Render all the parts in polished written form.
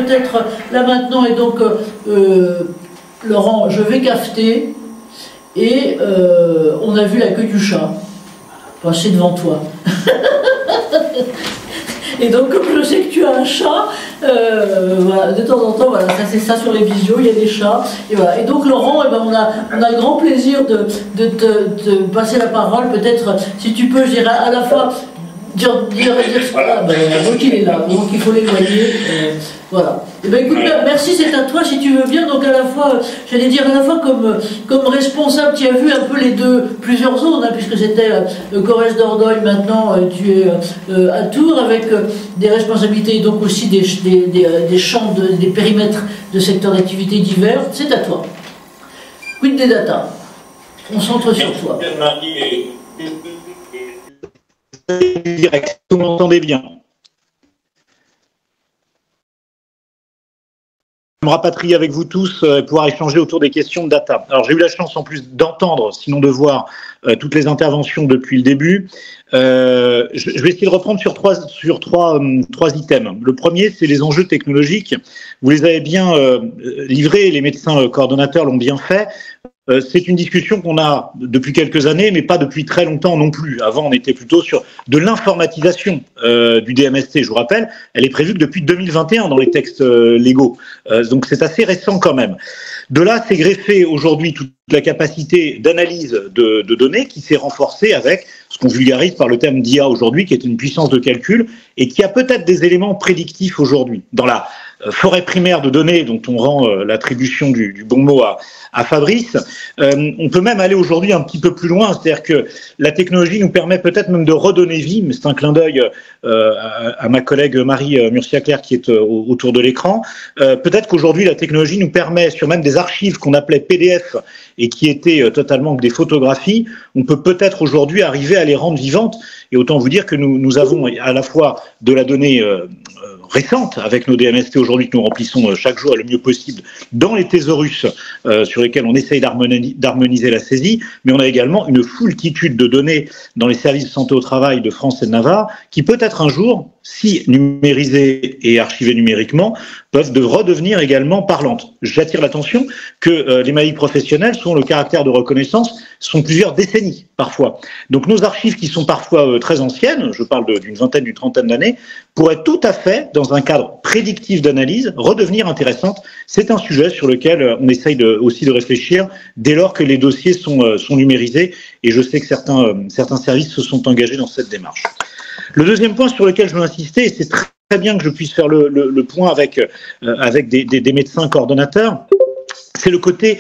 peut-être là maintenant, et donc Laurent, je vais cafeter, et on a vu la queue du chat passer devant toi. Et donc, comme je sais que tu as un chat, voilà, de temps en temps, voilà, ça c'est ça sur les visios, il y a des chats. Et, voilà. Et donc, Laurent, eh ben, on a le grand plaisir de te passer la parole. Peut-être, si tu peux, je dirais à la fois dire voilà. Donc il est là, donc il faut l'éloigner. Voilà. Et ben écoute, merci, c'est à toi si tu veux bien. Donc à la fois, j'allais dire à la fois comme responsable, tu as vu un peu les plusieurs zones, hein, puisque c'était Corrèze d'Ordogne, maintenant tu es à Tours, avec des responsabilités, donc aussi des champs, des périmètres de secteurs d'activité divers. C'est à toi. Quid des data. On centre sur toi. Direct, vous m'entendez bien? Je me rapatrie avec vous tous et pouvoir échanger autour des questions de data. Alors j'ai eu la chance en plus d'entendre, sinon de voir toutes les interventions depuis le début. Je vais essayer de reprendre sur trois items. Le premier, c'est les enjeux technologiques. Vous les avez bien livrés, les médecins coordonnateurs l'ont bien fait. C'est une discussion qu'on a depuis quelques années, mais pas depuis très longtemps non plus. Avant, on était plutôt sur de l'informatisation du DMST. Je vous rappelle, elle est prévue que depuis 2021 dans les textes légaux. Donc c'est assez récent quand même. De là, c'est greffé aujourd'hui toute la capacité d'analyse de données qui s'est renforcée avec ce qu'on vulgarise par le terme d'IA aujourd'hui, qui est une puissance de calcul et qui a peut-être des éléments prédictifs aujourd'hui. Dans la forêt primaire de données dont on rend l'attribution du bon mot à Fabrice, on peut même aller aujourd'hui un petit peu plus loin, c'est-à-dire que la technologie nous permet peut-être même de redonner vie, mais c'est un clin d'œil à ma collègue Marie Murcia-Claire qui est autour de l'écran. Peut-être qu'aujourd'hui la technologie nous permet, sur même des archives qu'on appelait PDF et qui étaient totalement que des photographies, on peut peut-être aujourd'hui arriver à les rendre vivantes. Et autant vous dire que nous avons à la fois de la donnée récente avec nos DMST aujourd'hui que nous remplissons chaque jour le mieux possible dans les thésaurus sur lesquels on essaye d'harmoniser la saisie, mais on a également une foultitude de données dans les services de santé au travail de France et de Navarre qui peut-être un jour, si numérisées et archivées numériquement, peuvent redevenir également parlantes. J'attire l'attention que les maladies professionnelles, selon le caractère de reconnaissance, sont plusieurs décennies parfois. Donc nos archives qui sont parfois très anciennes, je parle d'une vingtaine, d'une trentaine d'années, pourraient tout à fait, dans un cadre prédictif d'analyse, redevenir intéressantes. C'est un sujet sur lequel on essaye aussi de réfléchir dès lors que les dossiers sont numérisés, et je sais que certains services se sont engagés dans cette démarche. Le deuxième point sur lequel je veux insister, et c'est très bien que je puisse faire le point avec des médecins coordonnateurs, c'est le côté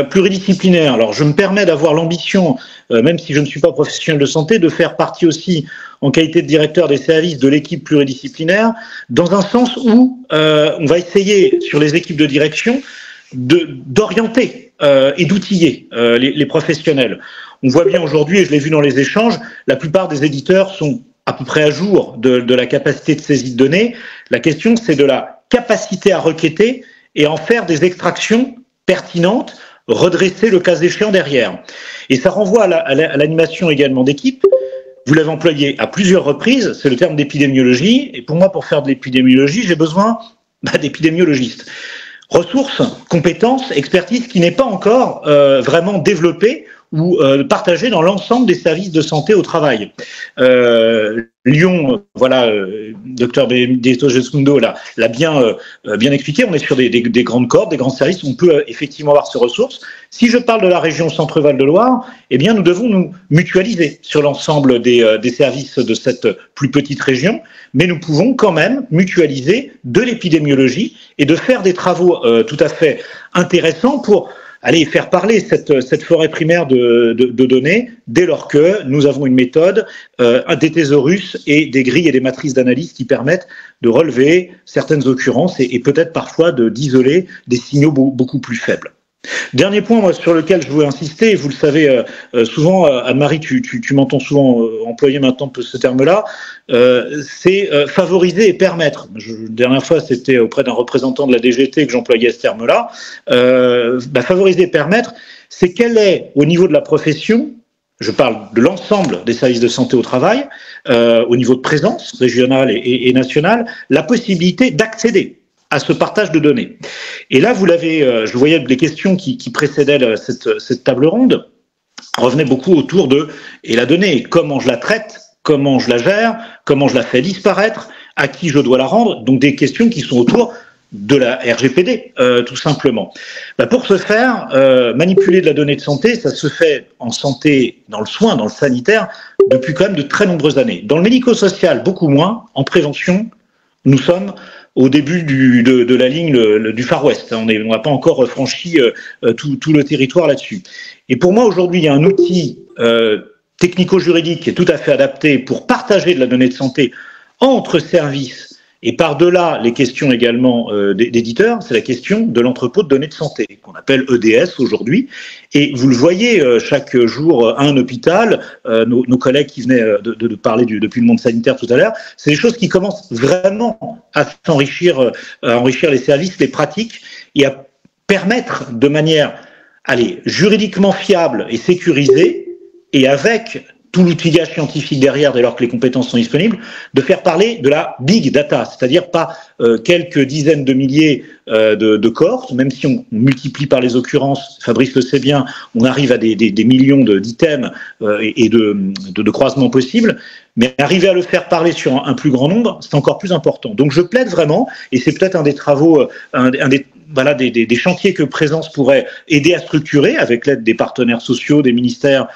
pluridisciplinaire. Alors, je me permets d'avoir l'ambition, même si je ne suis pas professionnel de santé, de faire partie aussi, en qualité de directeur des services, de l'équipe pluridisciplinaire, dans un sens où on va essayer, sur les équipes de direction, d'orienter et d'outiller les professionnels. On voit bien aujourd'hui, et je l'ai vu dans les échanges, la plupart des éditeurs sont à peu près à jour de la capacité de saisie de données. La question, c'est de la capacité à requêter et en faire des extractions pertinentes, redresser le cas échéant derrière. Et ça renvoie à l'animation également d'équipe. Vous l'avez employé à plusieurs reprises, c'est le terme d'épidémiologie. Et pour moi, pour faire de l'épidémiologie, j'ai besoin d'épidémiologistes. Ressources, compétences, expertise qui n'est pas encore vraiment développée ou partagée dans l'ensemble des services de santé au travail. Lyon, voilà, docteur Benedetto Gesmundo l'a bien expliqué, on est sur des grandes cordes, des grands services, on peut effectivement avoir ces ressources. Si je parle de la région Centre-Val de Loire, eh bien nous devons nous mutualiser sur l'ensemble des services de cette plus petite région, mais nous pouvons quand même mutualiser de l'épidémiologie et de faire des travaux tout à fait intéressants pour aller faire parler cette forêt primaire de données dès lors que nous avons une méthode, des thésaurus et des grilles et des matrices d'analyse qui permettent de relever certaines occurrences et peut-être parfois d'isoler des signaux beaucoup plus faibles. Dernier point moi, sur lequel je veux insister, et vous le savez souvent, Anne-Marie, tu m'entends souvent employer maintenant ce terme-là, c'est favoriser et permettre. La dernière fois, c'était auprès d'un représentant de la DGT que j'employais ce terme-là. Favoriser et permettre, c'est quel est, au niveau de la profession, je parle de l'ensemble des services de santé au travail, au niveau de présence régionale et nationale, la possibilité d'accéder à ce partage de données. Et là, vous l'avez, je voyais les questions qui précédaient cette table ronde, revenaient beaucoup autour de, et la donnée, comment je la traite, comment je la gère, comment je la fais disparaître, à qui je dois la rendre, donc des questions qui sont autour de la RGPD, tout simplement. Pour ce faire, manipuler de la donnée de santé, ça se fait en santé, dans le soin, dans le sanitaire, depuis quand même de très nombreuses années. Dans le médico-social, beaucoup moins. En prévention, nous sommes au début de la ligne du Far West. On n'a pas encore franchi tout le territoire là-dessus. Et pour moi, aujourd'hui, il y a un outil technico-juridique qui est tout à fait adapté pour partager de la donnée de santé entre services. Et par-delà les questions également d'éditeurs, c'est la question de l'entrepôt de données de santé, qu'on appelle EDS aujourd'hui. Et vous le voyez chaque jour à un hôpital, nos collègues qui venaient de parler depuis le monde sanitaire tout à l'heure, c'est des choses qui commencent vraiment à s'enrichir, à enrichir les services, les pratiques, et à permettre de manière, juridiquement fiable et sécurisée, et avec tout l'outillage scientifique derrière, dès lors que les compétences sont disponibles, de faire parler de la big data, c'est-à-dire pas quelques dizaines de milliers de cohortes, même si on multiplie par les occurrences, Fabrice le sait bien, on arrive à des millions d'items et de croisements possibles, mais arriver à le faire parler sur un plus grand nombre, c'est encore plus important. Donc je plaide vraiment, et c'est peut-être un des travaux, des chantiers que Présence pourrait aider à structurer avec l'aide des partenaires sociaux, des ministères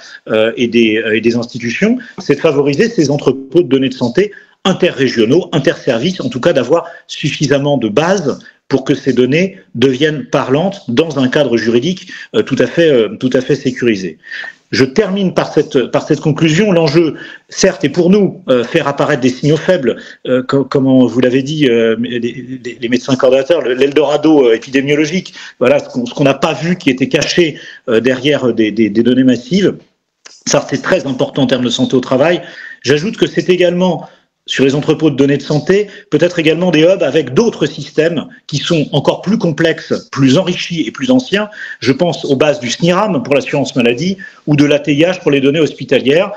et des institutions, c'est de favoriser ces entrepôts de données de santé interrégionaux, interservices, en tout cas d'avoir suffisamment de bases pour que ces données deviennent parlantes dans un cadre juridique tout à fait sécurisé. Je termine par cette conclusion. L'enjeu, certes, est pour nous faire apparaître des signaux faibles, comme vous l'avez dit, les médecins coordonnateurs, l'Eldorado épidémiologique, voilà ce qu'on n'a pas vu qui était caché derrière des données massives. Ça, c'est très important en termes de santé au travail. J'ajoute que c'est également, sur les entrepôts de données de santé, peut-être également des hubs avec d'autres systèmes qui sont encore plus complexes, plus enrichis et plus anciens. Je pense aux bases du SNIRAM pour l'assurance maladie ou de l'ATIH pour les données hospitalières.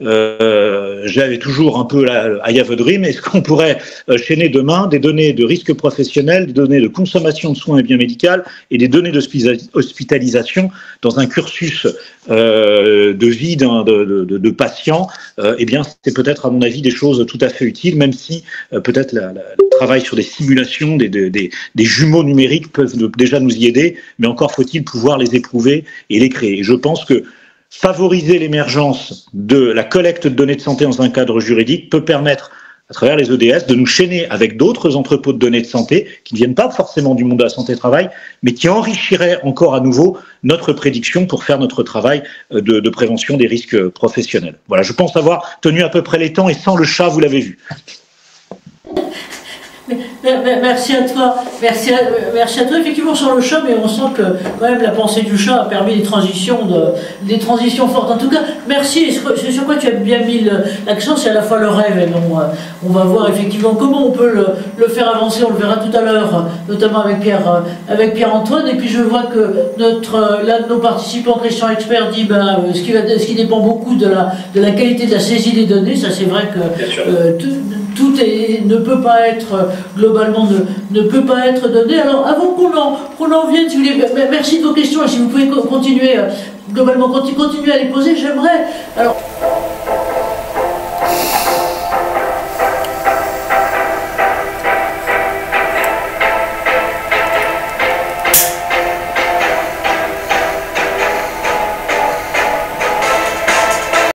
J'avais toujours un peu I have a dream. Est-ce qu'on pourrait chaîner demain des données de risque professionnel, des données de consommation de soins et biens médicaux et des données d'hospitalisation dans un cursus de vie de patients? Eh bien, c'est peut-être, à mon avis, des choses tout à fait utiles, même si peut-être le travail sur des simulations, des jumeaux numériques peuvent déjà nous y aider, mais encore faut-il pouvoir les éprouver et les créer. Et je pense que favoriser l'émergence de la collecte de données de santé dans un cadre juridique peut permettre, à travers les EDS, de nous chaîner avec d'autres entrepôts de données de santé qui ne viennent pas forcément du monde de la santé-travail, mais qui enrichiraient encore à nouveau notre prédiction pour faire notre travail de prévention des risques professionnels. Voilà, je pense avoir tenu à peu près les temps et sans le chat, vous l'avez vu. Merci à toi. Merci à toi. Effectivement, sans le chat, mais on sent que quand même la pensée du chat a permis des transitions fortes. En tout cas, merci. Et c'est sur quoi tu as bien mis l'accent, c'est à la fois le rêve. Et on va voir effectivement comment on peut le faire avancer. On le verra tout à l'heure, notamment avec Pierre-Antoine. Et puis je vois que l'un de nos participants, Christian Expert, dit ce qui dépend beaucoup de la qualité de la saisie des données. Ça, c'est vrai que tout ne peut pas être globalement ne peut pas être donné. Alors avant qu'on en vienne, si vous voulez, merci de vos questions et si vous pouvez continuer globalement continuer à les poser, j'aimerais. Alors